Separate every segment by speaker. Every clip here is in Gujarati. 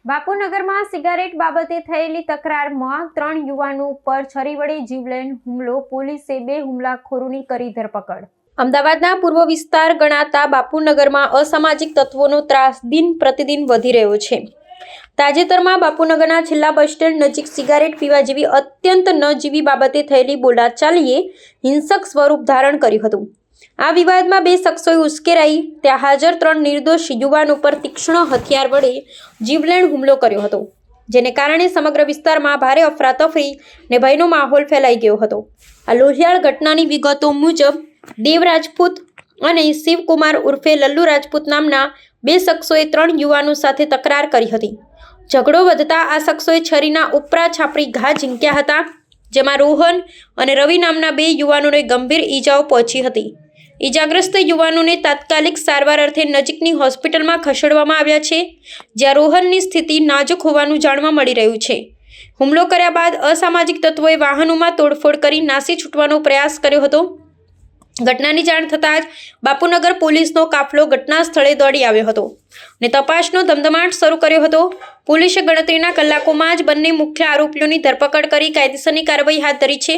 Speaker 1: બાપુનગરમાં સિગારેટ બાબતે થયેલી તકરારમાં 3 યુવાનો પર છરી વડે જીવલેણ હુમલો. પોલીસે 2 હુમલાખોરોની કરી ધરપકડ. અમદાવાદના પૂર્વ વિસ્તાર ગણાતા બાપુનગરમાં અસામાજિક તત્વોનો ત્રાસ દિન પ્રતિદિન વધી રહ્યો છે. તાજેતરમાં બાપુનગરના છેલ્લા બસ સ્ટેન્ડ નજીક સિગારેટ પીવા જેવી અત્યંત નજીવી બાબતે થયેલી બોલાચાલીએ હિંસક સ્વરૂપ ધારણ કર્યું હતું. આ વિવાદમાં 2 શખ્સોએ ઉશ્કેરાઈ ત્યાં હાજર 3 નિર્દોષ યુવાનો પર તીક્ષ્ણ હથિયાર વડે જીવલેણ હુમલો કર્યો હતો, જેને કારણે સમગ્ર વિસ્તારમાં ભારે અફરાતફરી ને ભયનો માહોલ ફેલાઈ ગયો હતો. આ લોહિયાળ ઘટનાની વિગતો મુજબ દેવ રાજપૂત અને શિવકુમાર ઉર્ફે લલ્લુ રાજપૂત નામના 2 શખ્સોએ 3 યુવાનો સાથે તકરાર કરી હતી. ઝઘડો વધતા આ શખ્સોએ છરીના ઉપરા છાપરી ઘા ઝીંક્યા હતા, જેમાં રોહન અને રવિ નામના 2 યુવાનોને ગંભીર ઈજાઓ પહોંચી હતી. ઈજાગ્રસ્ત યુવાનોને તાત્કાલિક સારવાર અર્થે નજીકની હોસ્પિટલમાં ખસેડવામાં આવ્યા છે, જ્યાં રોહનની સ્થિતિ નાજુક હોવાનું જાણવા મળી રહ્યું છે. હુમલો કર્યા બાદ અસામાજિક તત્વોએ વાહનોમાં તોડફોડ કરી નાસી છૂટવાનો પ્રયાસ કર્યો હતો. ઘટનાની જાણ થતાં જ બાપુનગર પોલીસનો કાફલો ઘટના સ્થળે દોડી આવ્યો હતો અને તપાસનો ધમધમાટ શરૂ કર્યો હતો. પોલીસે ગણતરીના કલાકોમાં જ બંને મુખ્ય આરોપીઓની ધરપકડ કરી કાયદેસરની કાર્યવાહી હાથ ધરી છે.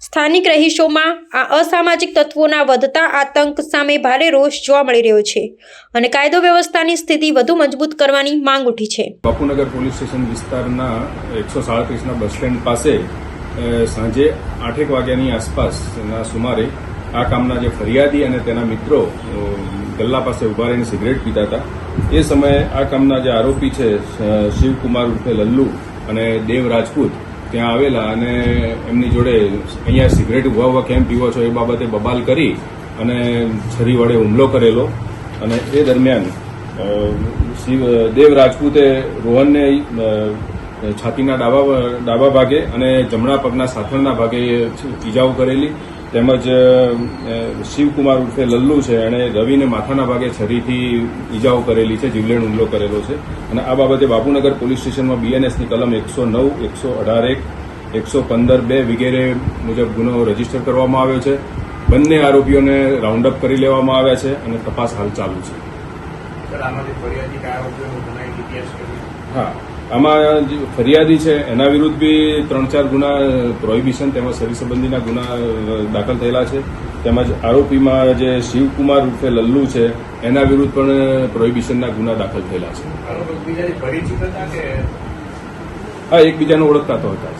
Speaker 1: સ્થાનિક રહીશોમાં આ અસામાજિક તત્વોના વધતા આતંક સામે ભારે રોષ જોવા મળી રહ્યો છે અને કાયદો વ્યવસ્થાની સ્થિતિ વધુ મજબૂત કરવાની માંગ ઉઠી છે.
Speaker 2: બાપુનગર પોલીસ સ્ટેશન વિસ્તારના 137ના બસ સ્ટેન્ડ પાસે સાંજે 8 વાગ્યાની આસપાસના સુમારે આ કામના જે ફરિયાદી અને તેના મિત્રો ગલ્લા પાસે ઉભા રહીને સિગરેટ પીતા હતા. એ સમયે આ કામના જે આરોપી છે શિવકુમાર ઉર્ફે લલ્લુ અને દેવ રાજપૂત ત્યાં આવેલા અને એમની જોડે અહીંયા સિગરેટ ઉભા કેમ પીવો છો એ બાબતે બબાલ કરી અને છરી વડે હુમલો કરેલો. અને એ દરમિયાન દેવ રાજપૂતે રોહનને છાતીના ડાબા ભાગે અને જમણા પગના સાથળના ભાગે ઈજાઓ કરેલી, તેમજ શિવકુમાર ઉર્ફે લલ્લુ છે એણે રવિને માથાના ભાગે છરીથી ઈજાઓ કરેલી છે, જીવલેણ હુમલો કરેલો છે. અને આ બાબતે બાપુનગર પોલીસ સ્ટેશનમાં બીએનએસની કલમ 109, 118, 115(2) વગેરે મુજબ ગુનો રજીસ્ટર કરવામાં આવ્યો છે. બંને આરોપીઓને રાઉન્ડ અપ કરી લેવામાં આવ્યા છે અને તપાસ હાલ ચાલુ છે. હા, આમાં જે ફરિયાદી છે એના વિરુદ્ધ બી 3-4 ગુના પ્રોહિબિશન તેમજ શરીર સંબંધીના ગુના દાખલ થયેલા છે. તેમજ આરોપીમાં જે શિવકુમાર ઉર્ફે લલ્લુ છે એના વિરુદ્ધ પણ પ્રોહિબિશનના ગુના દાખલ થયેલા છે. હા, એકબીજાને ઓળખતા તો હતા.